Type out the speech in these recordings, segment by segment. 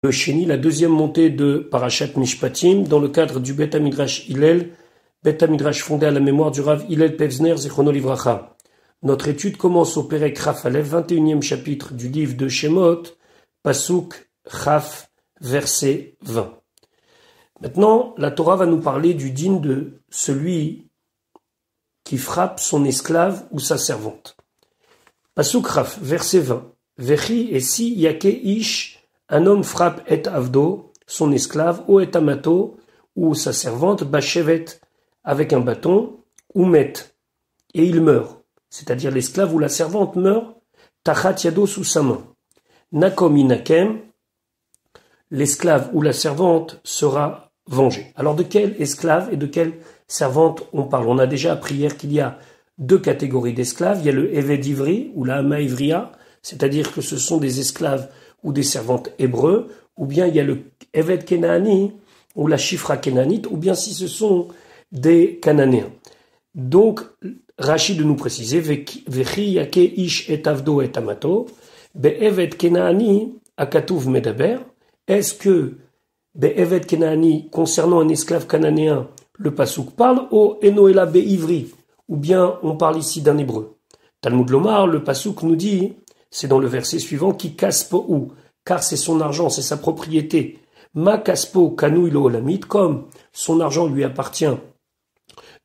Le Sheni, la deuxième montée de Parashat Mishpatim, dans le cadre du Bet HaMidrash Hillel, Bet HaMidrash fondé à la mémoire du Rav Hillel Pevzner Zichrono Livracha. Notre étude commence au Perek Chaf Aleph, 21e chapitre du livre de Shemot, Pasuk Chaf, verset 20. Maintenant, la Torah va nous parler du din de celui qui frappe son esclave ou sa servante. Pasuk Chaf, verset 20. Vechi et si yake ish, un homme frappe et avdo, son esclave, ou et amato, ou sa servante, bachevet, avec un bâton, ou met, et il meurt. C'est-à-dire l'esclave ou la servante meurt, tachat yado sous sa main. Nakom inakem, l'esclave ou la servante sera vengé. Alors de quel esclave et de quelle servante on parle? On a déjà appris hier qu'il y a deux catégories d'esclaves. Il y a le Eved Ivri ou la Hama Ivriya, c'est-à-dire que ce sont des esclaves ou des servantes hébreux, ou bien il y a le Eved Kenaani ou la Shifra Kenanite, ou bien si ce sont des Cananéens. Donc, Rachid de nous préciser, Vechi yake ish et avdo et amato, be'eved Kenaani akatuv medaber. Est-ce que be'eved Kenaani, concernant un esclave cananéen, le pasuk parle, ou enoela be'ivri, ou bien on parle ici d'un hébreu? Talmud Lomar, le pasuk nous dit, c'est dans le verset suivant, qui kaspo ou, car c'est son argent, c'est sa propriété. Ma kaspo kanu ilo olamit, comme son argent lui appartient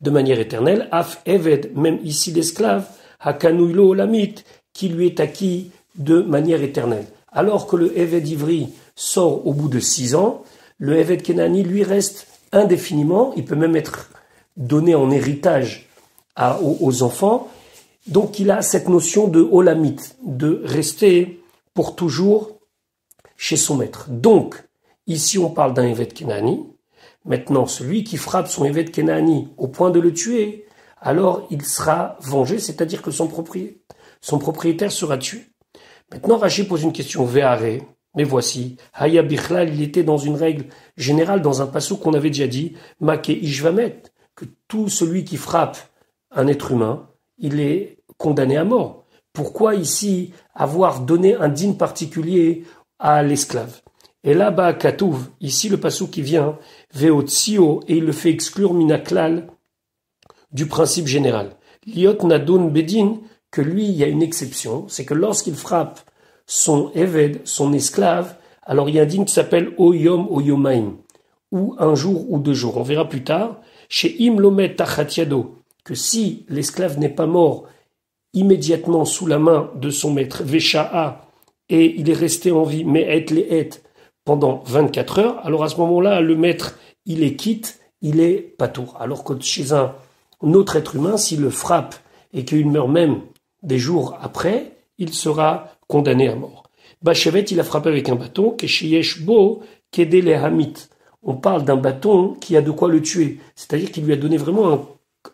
de manière éternelle. Af eved, même ici l'esclave, hakanu ilo olamit, qui lui est acquis de manière éternelle. Alors que le eved ivri sort au bout de 6 ans, le eved kenani lui reste indéfiniment. Il peut même être donné en héritage aux enfants. Donc il a cette notion de olamit, de rester pour toujours chez son maître. Donc, ici on parle d'un Eved Kenani. Maintenant, celui qui frappe son Eved Kenani au point de le tuer, alors il sera vengé, c'est-à-dire que son propriétaire sera tué. Maintenant, Rashi pose une question, Ve'are, mais voici, Haya Bichlal, il était dans une règle générale, dans un passage qu'on avait déjà dit, Make Ishvamet, que tout celui qui frappe un être humain, il est condamné à mort. Pourquoi ici avoir donné un din particulier à l'esclave? Et là-bas, Katouv, ici le passou qui vient, Veotsio, et il le fait exclure Minaklal du principe général. Liot Nadun Bedin, que lui, il y a une exception, c'est que lorsqu'il frappe son Eved, son esclave, alors il y a un din qui s'appelle Oyom Oyomaim, ou un jour ou 2 jours. On verra plus tard, chez Im Lomet Tachatiado, que si l'esclave n'est pas mort immédiatement sous la main de son maître, Vesha'a, et il est resté en vie, mais et les et pendant 24 heures, alors à ce moment-là, le maître, il est quitte, il est patour. Alors que chez un autre être humain, s'il le frappe et qu'il meurt même des jours après, il sera condamné à mort. Bachevet, il a frappé avec un bâton, Keshiyesh Bo, Kedele Hamit. On parle d'un bâton qui a de quoi le tuer. C'est-à-dire qu'il lui a donné vraiment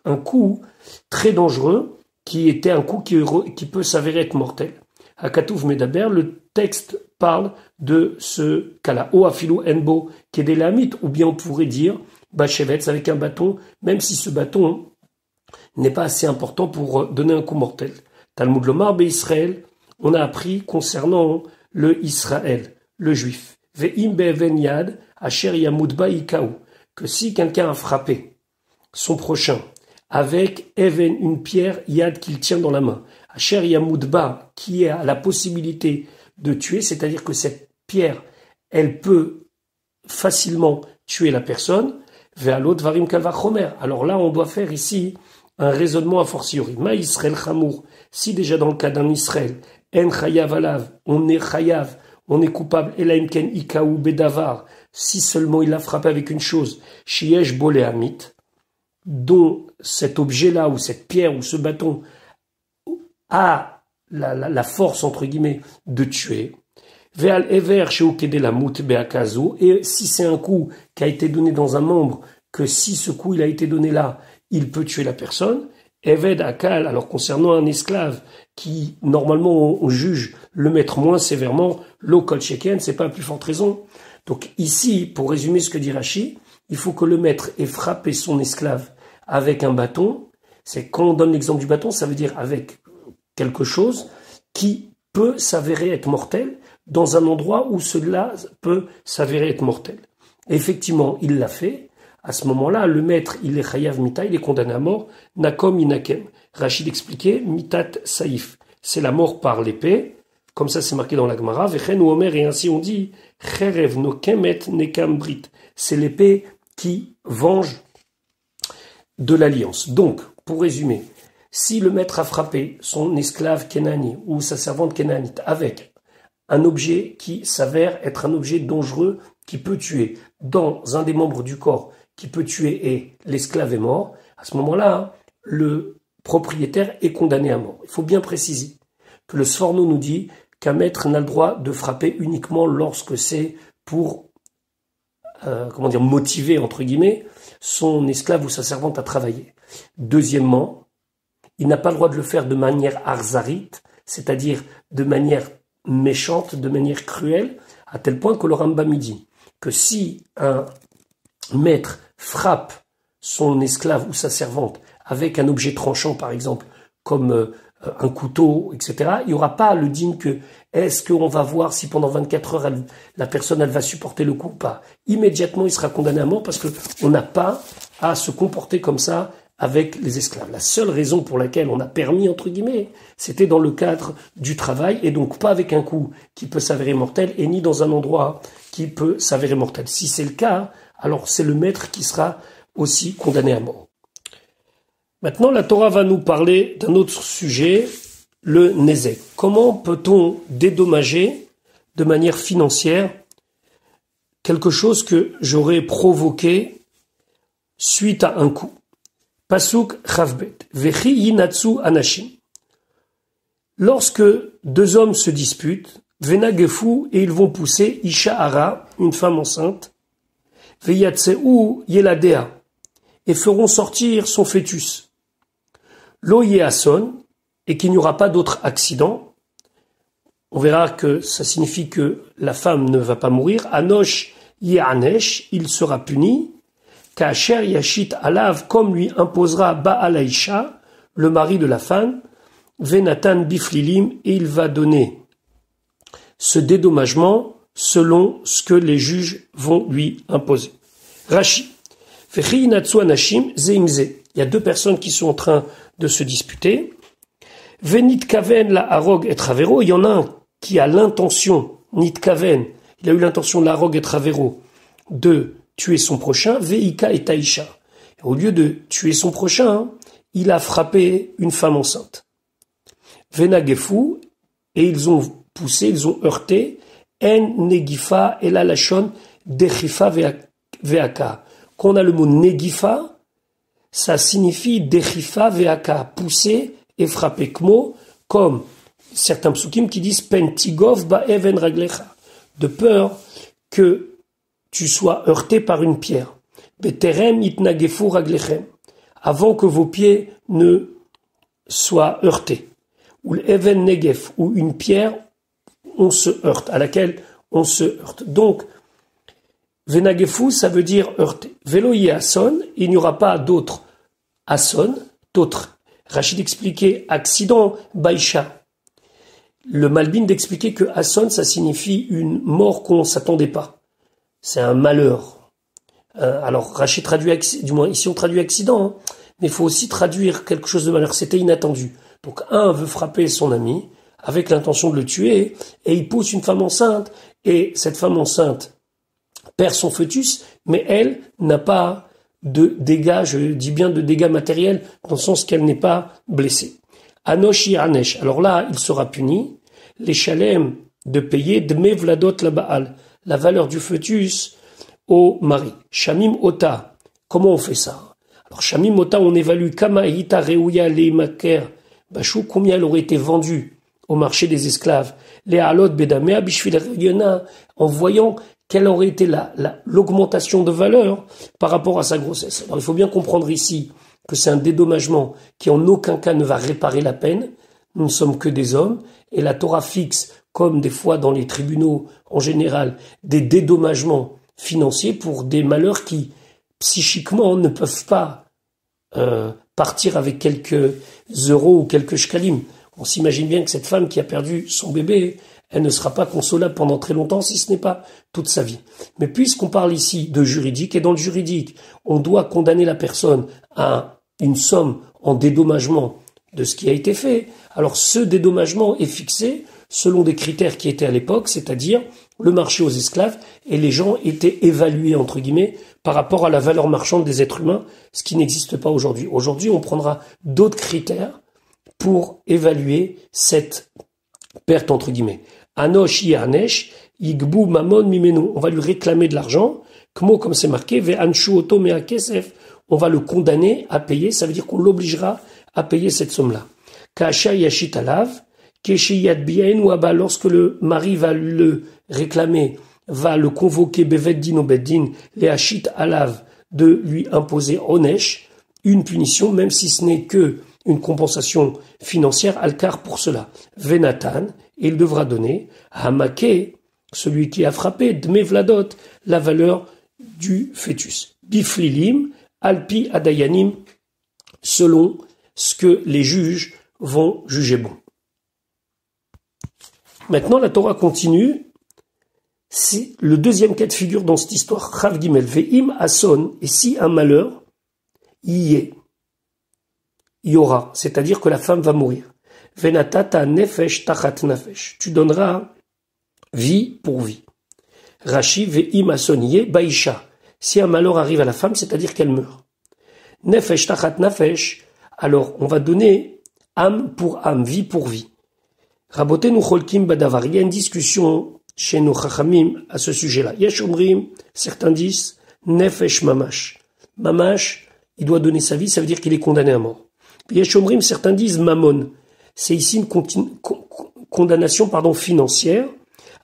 un coup très dangereux, qui était un coup qui peut s'avérer être mortel. Hakatouf Medaber, le texte parle de ce cas-là. O afilo enbo kedelamit, ou bien on pourrait dire bachevetz avec un bâton, même si ce bâton n'est pas assez important pour donner un coup mortel. Talmud Lomar be Israël, on a appris concernant le Israël, le juif. Ve'im be'even yad asher yamud ba ikaou, que si quelqu'un a frappé son prochain avec Even, une pierre, Yad qu'il tient dans la main. Asher Yamoudba, qui a la possibilité de tuer, c'est-à-dire que cette pierre, elle peut facilement tuer la personne. Ve'alot varim kalvachomer. Alors là, on doit faire ici un raisonnement a fortiori. Ma Israël chamour. Si déjà dans le cas d'un Israël, en chayav alav, on est chayav, on est coupable, elaimken ikaou bedavar, si seulement il a frappé avec une chose, shiesh bolehamit, dont cet objet-là, ou cette pierre, ou ce bâton, a la force, entre guillemets, de tuer. Ve'al ever sheukede la mout be'akazo, et si c'est un coup qui a été donné dans un membre, que si ce coup il a été donné là, il peut tuer la personne. Eved akal, alors concernant un esclave, qui normalement on juge le mettre moins sévèrement, lo kol sheken, c'est pas à plus forte raison. Donc ici, pour résumer ce que dit Rashi, il faut que le maître ait frappé son esclave avec un bâton. C'est quand on donne l'exemple du bâton, ça veut dire avec quelque chose qui peut s'avérer être mortel. dans un endroit où cela peut s'avérer être mortel. Et effectivement, il l'a fait. À ce moment-là, le maître, il est chayav mita, il est condamné à mort, nakom inakem. Rachid expliquait, mitat saïf. C'est la mort par l'épée, comme ça c'est marqué dans la Gemara, vechen ou omer, et ainsi on dit, cherev no kemet nekam brit. C'est l'épée qui venge de l'alliance. Donc, pour résumer, si le maître a frappé son esclave kénani ou sa servante kénanite avec un objet qui s'avère être un objet dangereux qui peut tuer dans un des membres du corps qui peut tuer et l'esclave est mort, à ce moment-là, le propriétaire est condamné à mort. Il faut bien préciser que le Sforno nous dit qu'un maître n'a le droit de frapper uniquement lorsque c'est pour motiver, entre guillemets, son esclave ou sa servante à travailler. Deuxièmement, il n'a pas le droit de le faire de manière arzarite, c'est-à-dire de manière méchante, de manière cruelle, à tel point que le Rambam dit que si un maître frappe son esclave ou sa servante avec un objet tranchant, par exemple, comme un couteau, etc., il n'y aura pas le digne que est-ce qu'on va voir si pendant 24 heures la personne elle va supporter le coup ou pas. Immédiatement, il sera condamné à mort parce qu'on n'a pas à se comporter comme ça avec les esclaves. La seule raison pour laquelle on a permis, entre guillemets, c'était dans le cadre du travail et donc pas avec un coup qui peut s'avérer mortel et ni dans un endroit qui peut s'avérer mortel. Si c'est le cas, alors c'est le maître qui sera aussi condamné à mort. Maintenant, la Torah va nous parler d'un autre sujet, le Nézek. Comment peut-on dédommager de manière financière quelque chose que j'aurais provoqué suite à un coup? Pasuk Chavbet. Vechi yinatsu anashim. Lorsque deux hommes se disputent, venagefu, et ils vont pousser Isha Hara, une femme enceinte, veyatseu yeladea, et feront sortir son fœtus. Lo yeason, et qu'il n'y aura pas d'autre accident. On verra que ça signifie que la femme ne va pas mourir. Anosh yeanesh, il sera puni. Kacher yashit alav, comme lui imposera Baal Aisha, le mari de la femme, venatan biflilim, et il va donner ce dédommagement selon ce que les juges vont lui imposer. Rashi. Vechi natsu anashim zeimze. Il y a deux personnes qui sont en train de se disputer. Venit kaven la harog et travero. Il y en a un qui a l'intention, nit kaven, il a eu l'intention de la harog et travero, de tuer son prochain, veika et taïcha. Au lieu de tuer son prochain, il a frappé une femme enceinte. Venagefu, et ils ont poussé, ils ont heurté, en negifa et la lachon dechifa veaka. Quand on a le mot negifa, ça signifie dechifa veaka, pousser et frapper. Kmo, comme certains psukim qui disent pentigov ba even raglecha, de peur que tu sois heurté par une pierre. Beterem itnagefu raglechem, avant que vos pieds ne soient heurtés. Ou l'even negef, ou une pierre, on se heurte, à laquelle on se heurte. Donc, venagefu, ça veut dire heurter. Veloye ason, il n'y aura pas d'autre ason, d'autres. Rachid expliquait accident baïcha. Le Malbin d'expliquer que ason, ça signifie une mort qu'on ne s'attendait pas. C'est un malheur. Alors, Rachid traduit, du moins ici on traduit accident, hein, mais il faut aussi traduire quelque chose de malheur. C'était inattendu. Donc, un veut frapper son ami avec l'intention de le tuer, et il pousse une femme enceinte, et cette femme enceinte perd son fœtus, mais elle n'a pas de dégâts, je dis bien de dégâts matériels, dans le sens qu'elle n'est pas blessée. Anosh Anesh. Alors là, il sera puni. Les chalem de payer Dme Vladot la Baal, la valeur du fœtus au mari. Shamim Ota. Comment on fait ça? Alors Shamim Ota, on évalue Kama Hita Reuya Leimaker Bachou, combien elle aurait été vendue au marché des esclaves. Les Alot Bedamea Bishvil Rayona, en voyant quelle aurait été l'augmentation de valeur par rapport à sa grossesse. Alors il faut bien comprendre ici que c'est un dédommagement qui en aucun cas ne va réparer la peine. Nous ne sommes que des hommes, et la Torah fixe, comme des fois dans les tribunaux en général, des dédommagements financiers pour des malheurs qui, psychiquement, ne peuvent pas partir avec quelques euros ou quelques shkalim. On s'imagine bien que cette femme qui a perdu son bébé, elle ne sera pas consolable pendant très longtemps, si ce n'est pas toute sa vie. Mais puisqu'on parle ici de juridique, et dans le juridique, on doit condamner la personne à une somme en dédommagement de ce qui a été fait, alors ce dédommagement est fixé selon des critères qui étaient à l'époque, c'est-à-dire le marché aux esclaves, et les gens étaient évalués, entre guillemets, par rapport à la valeur marchande des êtres humains, ce qui n'existe pas aujourd'hui. Aujourd'hui, on prendra d'autres critères pour évaluer cette perte, entre guillemets. Anosh yanesh, igbu mamon mimenu. On va lui réclamer de l'argent, comme c'est marqué, ve'anshu oto mea kesef. On va le condamner à payer, ça veut dire qu'on l'obligera à payer cette somme-là. Kasha yashit alav, keshiyat biyain ou aba, lorsque le mari va le réclamer, va le convoquer beveddin ou beddin, les hachit alav, de lui imposer onesh, une punition, même si ce n'est que une compensation financière, alkar pour cela. Venatan, il devra donner, hamake, celui qui a frappé, dmevladot, la valeur du fœtus. Biflilim, alpi adayanim, selon ce que les juges vont juger bon. Maintenant, la Torah continue. C'est le deuxième cas de figure dans cette histoire. Chav Gimel ve'im ason, et si un malheur y aura, c'est-à-dire que la femme va mourir. Venatata nefesh tachat nafesh. Tu donneras vie pour vie. Rashi ve'im ason yé baisha. Si un malheur arrive à la femme, c'est-à-dire qu'elle meurt. Nefesh tachat nafesh. Alors, on va donner âme pour âme, vie pour vie. Rabotenu cholkim badavar. Il y a une discussion chez nos chachamim à ce sujet-là. Yesh omrim, certains disent, nefesh mamash. Mamash, il doit donner sa vie, ça veut dire qu'il est condamné à mort. Yesh omrim, certains disent mamon. C'est ici une condamnation, financière.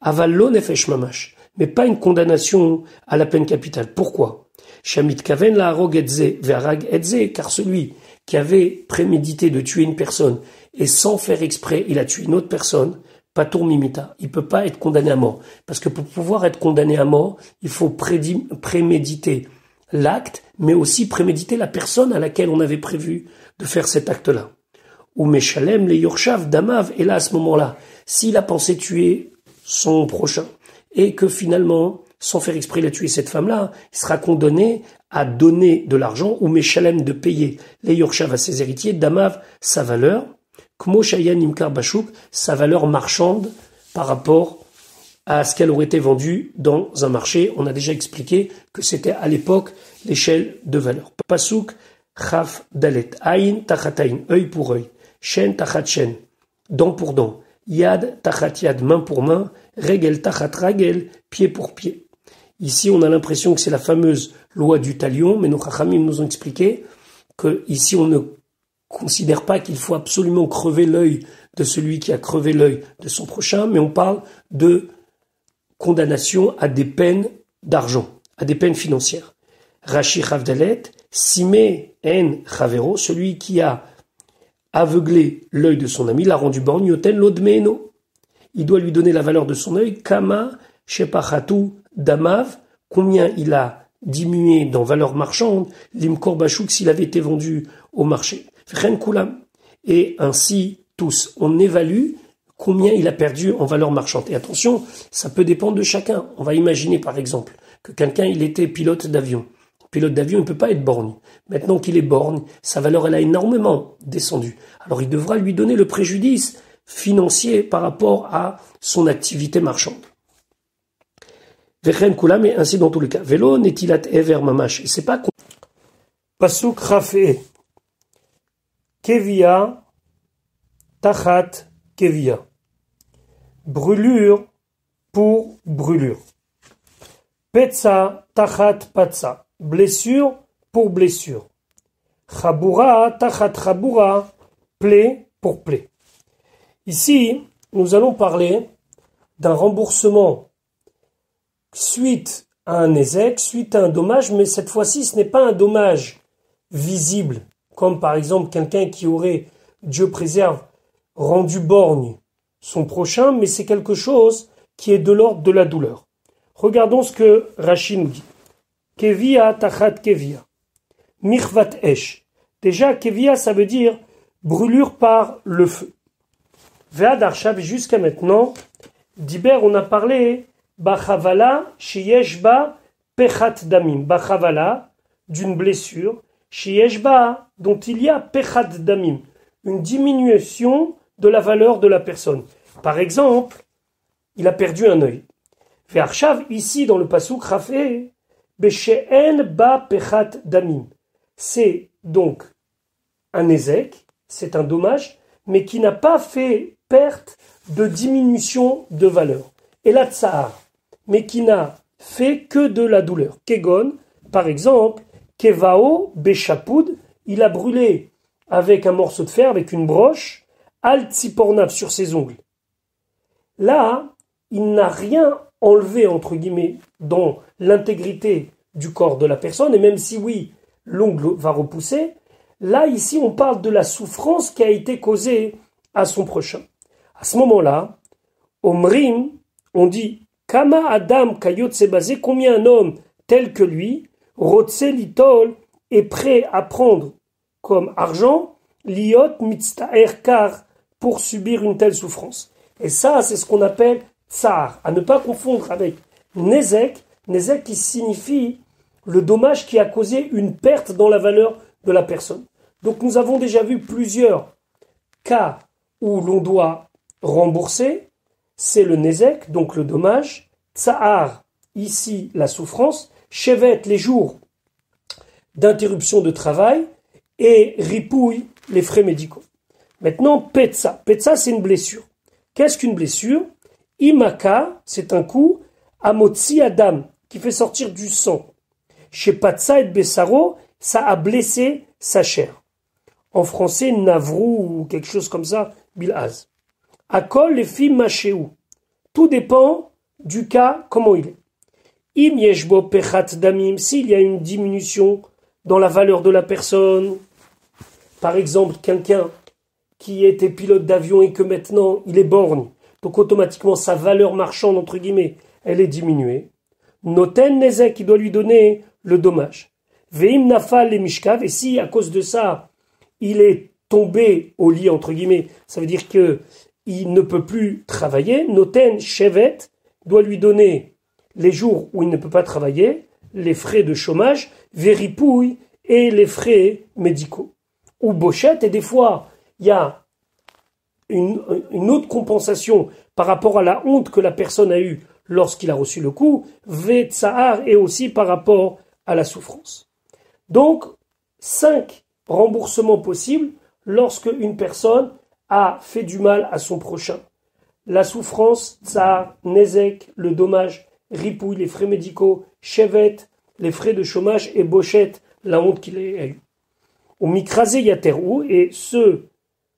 Avallo nefesh mamash. Mais pas une condamnation à la peine capitale. Pourquoi? Shamit kaven la harog etze ve'arag etze, car celui qui avait prémédité de tuer une personne et sans faire exprès, il a tué une autre personne, patour mimita, il peut pas être condamné à mort. Parce que pour pouvoir être condamné à mort, il faut préméditer l'acte, mais aussi préméditer la personne à laquelle on avait prévu de faire cet acte-là. Ou meshalem, les yorshav, damav, et là, à ce moment-là, s'il a pensé tuer son prochain, et que finalement, sans faire exprès, il a tué cette femme-là, il sera condamné à donner de l'argent, ou meshalem de payer les yorshav à ses héritiers, damav, sa valeur, kmo shayan imkar bashuk, sa valeur marchande par rapport à ce qu'elle aurait été vendue dans un marché. On a déjà expliqué que c'était à l'époque l'échelle de valeur. Pasuk, chaf dalet, aïn tachat aïn, œil pour œil, shen tachat shen, dent pour dent, yad tachat yad, main pour main, regel tachat ragel, pied pour pied. Ici, on a l'impression que c'est la fameuse loi du talion, mais nos chachamim nous ont expliqué que ici, on ne considère pas qu'il faut absolument crever l'œil de celui qui a crevé l'œil de son prochain, mais on parle de condamnation à des peines d'argent, à des peines financières. Rashi Chavdalet, Simé en Chavero, celui qui a aveuglé l'œil de son ami, l'a rendu borgne, Yoten Lodmeno. Il doit lui donner la valeur de son œil, Kama Shepachatu Damav, combien il a diminué dans valeur marchande, Limkor Bashuk, s'il avait été vendu au marché. Et ainsi, tous, on évalue combien il a perdu en valeur marchande. Et attention, ça peut dépendre de chacun. On va imaginer par exemple que quelqu'un, il était pilote d'avion. Pilote d'avion, il ne peut pas être borgne. Maintenant qu'il est borgne, sa valeur, elle a énormément descendu. Alors il devra lui donner le préjudice financier par rapport à son activité marchande. Vechen Kula, mais ainsi dans tous les cas. Vélo, netilat ever mamash. Et c'est pas Pasuk Rafé. Kevia, tachat kevia. Brûlure pour brûlure. Petsa, tachat patsa. Blessure pour blessure. Chabura, tachat chabura. Plaie pour plaie. Ici, nous allons parler d'un remboursement suite à un ézec, suite à un dommage, mais cette fois-ci, ce n'est pas un dommage visible, comme par exemple quelqu'un qui aurait, Dieu préserve, rendu borgne son prochain, mais c'est quelque chose qui est de l'ordre de la douleur. Regardons ce que Rashi nous dit. Kevia tachat kevia. Michvat esh. Déjà, kevia, ça veut dire brûlure par le feu. Ve'ad arshav, jusqu'à maintenant, Diber, on a parlé, Bachavala, Sheyeshba, Pechat Damim. Bachavala, d'une blessure, Sheyeshba, dont il y a Pechat Damim, une diminution de la valeur de la personne. Par exemple, il a perdu un œil. Ve'arshav, ici dans le pasuk Rafé, Beshe'en ba Pechat Damim. C'est donc un ézek, c'est un dommage, mais qui n'a pas fait perte de diminution de valeur. Et la tsar, mais qui n'a fait que de la douleur. Kegon, par exemple, Kevao Beshapoud, il a brûlé avec un morceau de fer, avec une broche, al tzipornav sur ses ongles. Là, il n'a rien enlevé, entre guillemets, dans l'intégrité du corps de la personne, et même si oui, l'ongle va repousser, là, ici, on parle de la souffrance qui a été causée à son prochain. À ce moment-là, Omrim, on dit, Kama Adam Kayot Sebazé, combien un homme tel que lui, Rotse Litol, est prêt à prendre comme argent, Liot Mitztaer Kar, pour subir une telle souffrance. Et ça, c'est ce qu'on appelle Tsar, à ne pas confondre avec Nezek, Nezek qui signifie le dommage qui a causé une perte dans la valeur de la personne. Donc nous avons déjà vu plusieurs cas où l'on doit rembourser, c'est le Nezek, donc le dommage, Tsahar, ici la souffrance, Shevet, les jours d'interruption de travail, et Ripouille, les frais médicaux. Maintenant, Petsa. Petsa, c'est une blessure. Qu'est-ce qu'une blessure? Imaka, c'est un coup, Amotsi Adam, qui fait sortir du sang. Chez Patsa et Bessaro, ça a blessé sa chair. En français, Navrou ou quelque chose comme ça, Bilhaz. Akol, les filles Machéou. Tout dépend du cas, comment il est. Im yeshbo pechat damim, s'il y a une diminution dans la valeur de la personne, par exemple, quelqu'un qui était pilote d'avion et que maintenant il est borgne, donc automatiquement sa valeur marchande, entre guillemets, elle est diminuée. Noten nezek, qui doit lui donner le dommage. Veim nafal le mishkav, et si à cause de ça, il est tombé au lit, entre guillemets, ça veut dire que il ne peut plus travailler. Noten shevet doit lui donner les jours où il ne peut pas travailler, les frais de chômage, véripouille et les frais médicaux. Ou bochette, et des fois, il y a une autre compensation par rapport à la honte que la personne a eue lorsqu'il a reçu le coup, vetsahar, et aussi par rapport à la souffrance. Donc, 5 remboursements possibles lorsque une personne a fait du mal à son prochain. La souffrance, tsar, nezek, le dommage, ripouille, les frais médicaux, chevet, les frais de chômage, et bochette, la honte qu'il a eue. Au mikrasé yaterou, et ce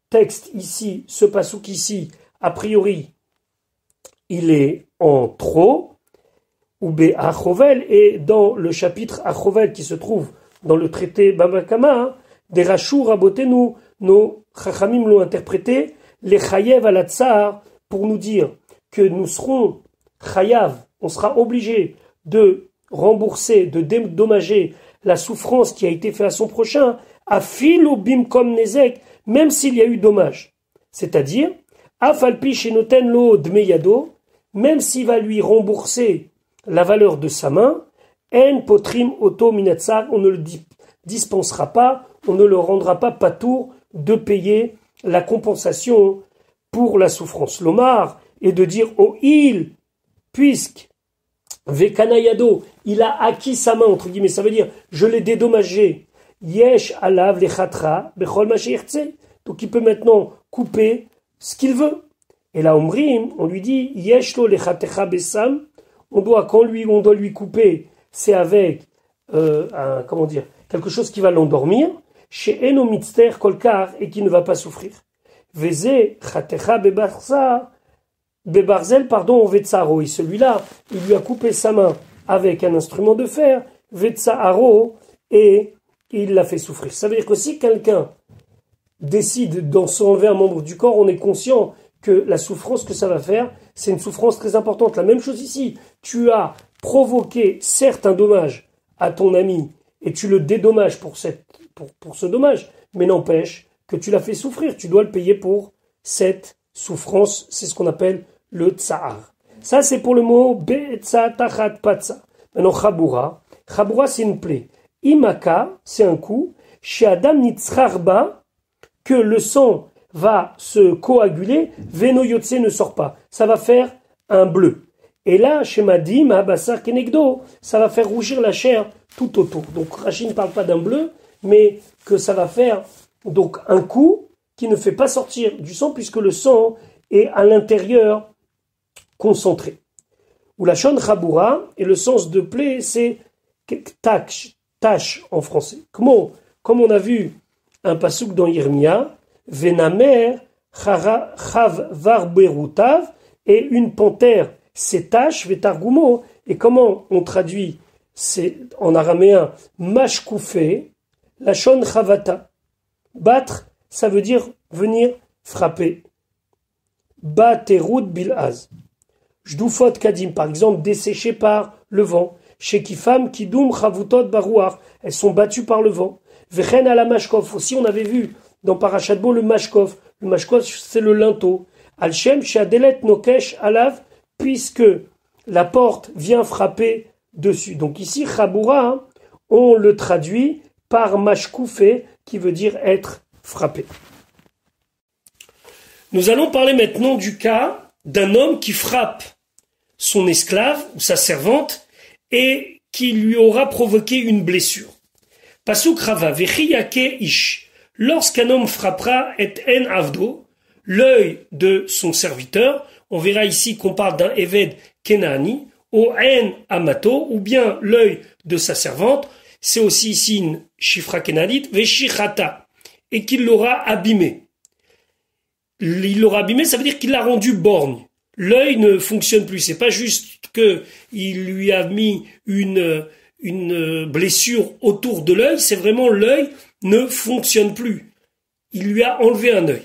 texte ici, ce pasouk ici, a priori, il est en trop, ou bé achovel, et dans le chapitre achovel qui se trouve dans le traité Baba Kama, des rachou rabotenu, nos chachamim l'ont interprété, les chayev à la tsar, pour nous dire que nous serons chayav, on sera obligé de rembourser, de dédommager la souffrance qui a été faite à son prochain, à fil ou bimkom nezek, même s'il y a eu dommage. C'est-à-dire, afalpi shenoten lo dmeyado, même s'il va lui rembourser la valeur de sa main, en potrim auto minatsar, on ne le dispensera pas, on ne le rendra pas patour de payer la compensation pour la souffrance. L'omar est de dire au il, puisque Vekanayado, il a acquis sa main, entre guillemets, ça veut dire je l'ai dédommagé. Yesh alav lechatra bechol mashirtse. Donc il peut maintenant couper ce qu'il veut. Et là, Omrim, on lui dit Yesh lo lechatecha besam. On doit lui couper, c'est avec quelque chose qui va l'endormir. Chez eno mitzter kolkar, et qui ne va pas souffrir. Veze chatecha bebarza. Bebarzel, pardon, Vetsaro, et celui-là, il lui a coupé sa main avec un instrument de fer, Vetsaro, et il l'a fait souffrir. Ça veut dire que si quelqu'un décide d'en s'enlever un membre du corps, on est conscient que la souffrance que ça va faire, c'est une souffrance très importante. La même chose ici, tu as provoqué certes un dommage à ton ami, et tu le dédommages pour ce dommage, mais n'empêche que tu l'as fait souffrir, tu dois le payer pour cette souffrance, c'est ce qu'on appelle le tsahar. Ça, c'est pour le mot be'etza tachat patza. Maintenant, chabura. Chabura, c'est une plaie. Imaka, c'est un coup. Chez Adam nitzrarba, que le sang va se coaguler, veno yotse ne sort pas. Ça va faire un bleu. Et là, chez Madim, Abassar Kenegdo, ça va faire rougir la chair tout autour. Donc Rashi ne parle pas d'un bleu, mais que ça va faire donc un coup qui ne fait pas sortir du sang, puisque le sang est à l'intérieur concentré. Ou la shon chabura, et le sens de plaie, c'est tache en français. Comme on a vu un pasouk dans Yirmia, Venamer, Chav Varberutav, et une panthère s'étache, Vetargumo, et comment on traduit en araméen, Mashkoufé, la shon chavata. Battre, ça veut dire venir frapper. Baterut bilaz. Jdufot kadim, par exemple, desséché par le vent. Shekifam kidum chavutot barouar. Elles sont battues par le vent. Vechen ala mashkov. Aussi, on avait vu dans Parashat Bo le mashkov. Le mashkov, c'est le linteau. Al-Shem she'adelet nokesh alav, puisque la porte vient frapper dessus. Donc ici, chabura, on le traduit par mashkoufé, qui veut dire être frappé. Nous allons parler maintenant du cas d'un homme qui frappe son esclave ou sa servante et qui lui aura provoqué une blessure. Pasuk Rava vechiyake ish. Lorsqu'un homme frappera et en avdo, l'œil de son serviteur, on verra ici qu'on parle d'un Eved Kenani, au en amato, ou bien l'œil de sa servante, c'est aussi ici une Shifra Kenanite, veshichata, et qu'il l'aura abîmé. Il l'aura abîmé, ça veut dire qu'il l'a rendu borgne. L'œil ne fonctionne plus. C'est pas juste qu'il lui a mis une blessure autour de l'œil, c'est vraiment l'œil ne fonctionne plus. Il lui a enlevé un œil.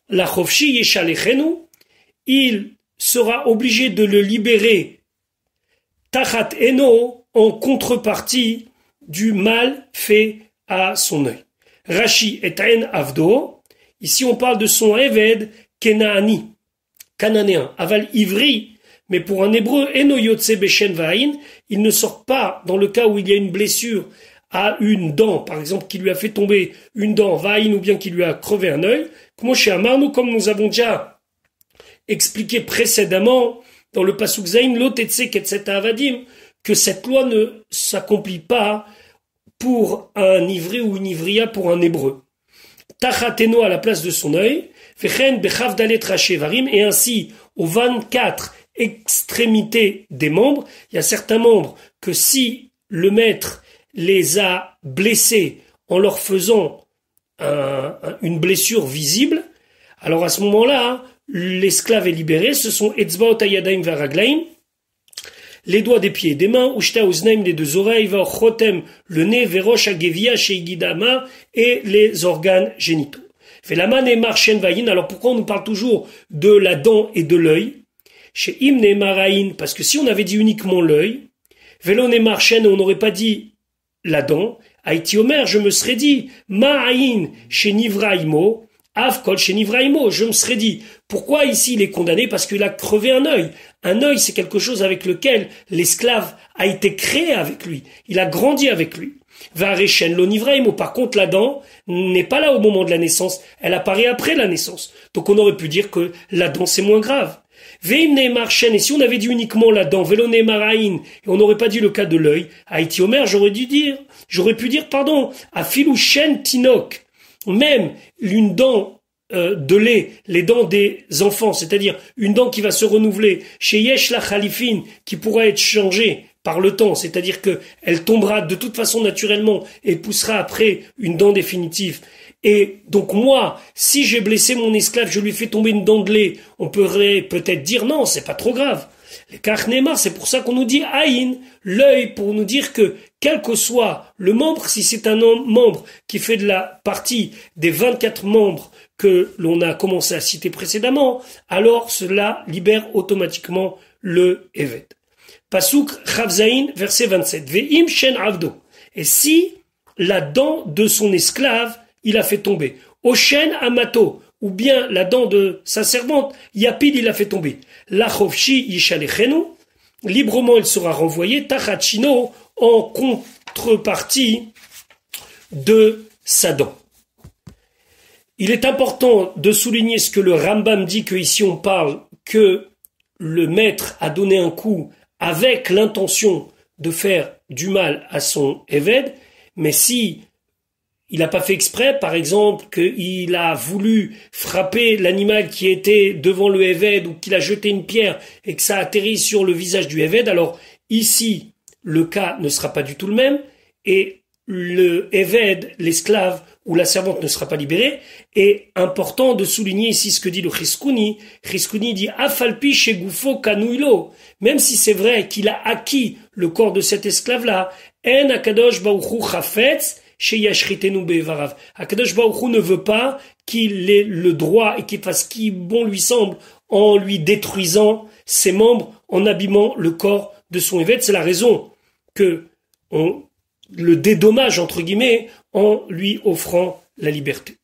La chofshi yeshalechenu, il sera obligé de le libérer tachat eno, en contrepartie du mal fait à son œil. Rashi et en avdo, ici on parle de son Eved Kenaani, cananéen, aval ivri, mais pour un hébreu, eno yotse beshen vaïn, il ne sort pas dans le cas où il y a une blessure à une dent, par exemple, qui lui a fait tomber une dent, vaïn, ou bien qui lui a crevé un œil, comme chez Amarnou, comme nous avons déjà expliqué précédemment dans le Pasuk Zayin, l'otetse ketset avadim, que cette loi ne s'accomplit pas pour un ivri ou une ivria pour un hébreu. Tachateno à la place de son œil, vechen bechav dalet rachevarim, et ainsi aux 24 extrémités des membres, il y a certains membres que si le maître les a blessés en leur faisant une blessure visible, alors à ce moment-là, l'esclave est libéré, ce sont etzbaot hayadaim varaglaim, les doigts des pieds et des mains, ushta uznaim des deux oreilles, va chotem le nez, verosh agevia sheigidama et les organes génitaux. Velaman et marchen vayin, alors pourquoi on nous parle toujours de la dent et de l'œil? Chez imne maraïn, parce que si on avait dit uniquement l'œil, velon et marchen, on n'aurait pas dit la dent. Haïti Omer, je me serais dit, ma'aïn chez Nivraïmo, avkol chez Nivraïmo, je me serais dit, pourquoi ici il est condamné? Parce qu'il a crevé un œil. Un œil, c'est quelque chose avec lequel l'esclave a été créé avec lui. Il a grandi avec lui. Varechen l'onivraïmo, par contre la dent n'est pas là au moment de la naissance, elle apparaît après la naissance. Donc on aurait pu dire que la dent c'est moins grave. Veimne marchen, et si on avait dit uniquement la dent, velone maraïn, et on n'aurait pas dit le cas de l'œil, Haïti Omer, j'aurais pu dire, à filouchen tinok, même une dent de lait, les dents des enfants, c'est-à-dire une dent qui va se renouveler, chez Yesh la Khalifine, qui pourra être changée par le temps, c'est-à-dire que elle tombera de toute façon naturellement et poussera après une dent définitive. Et donc moi, si j'ai blessé mon esclave, je lui fais tomber une dent de lait, on pourrait peut-être dire non, c'est pas trop grave. Les Kachnemar, c'est pour ça qu'on nous dit Aïn, l'œil, pour nous dire que quel que soit le membre, si c'est un membre qui fait de la partie des 24 membres que l'on a commencé à citer précédemment, alors cela libère automatiquement le Eved. Pasuk Chavzaïn, verset 27. Ve'im shen avdo. Et si la dent de son esclave, il a fait tomber. Oshen amato, ou bien la dent de sa servante, Yapid il l'a fait tomber. La Chofshi Yishalechenu, librement il sera renvoyé, Tachachino, en contrepartie de sa dent. Il est important de souligner ce que le Rambam dit, que ici on parle que le maître a donné un coup avec l'intention de faire du mal à son Eved, mais si il n'a pas fait exprès, par exemple, qu'il a voulu frapper l'animal qui était devant le Eved ou qu'il a jeté une pierre et que ça atterrit sur le visage du Eved, alors ici, le cas ne sera pas du tout le même et le Eved, l'esclave ou la servante ne sera pas libéré. Et important de souligner ici ce que dit le Chizkuni. Chizkuni dit « Afalpi shegufo kanuilo » même si c'est vrai qu'il a acquis le corps de cet esclave-là, « En akadosh baruchu chafetz » Akadosh Baruch Hu ne veut pas qu'il ait le droit et qu'il fasse qui bon lui semble en lui détruisant ses membres, en abîmant le corps de son évêque. C'est la raison que on le dédommage entre guillemets en lui offrant la liberté.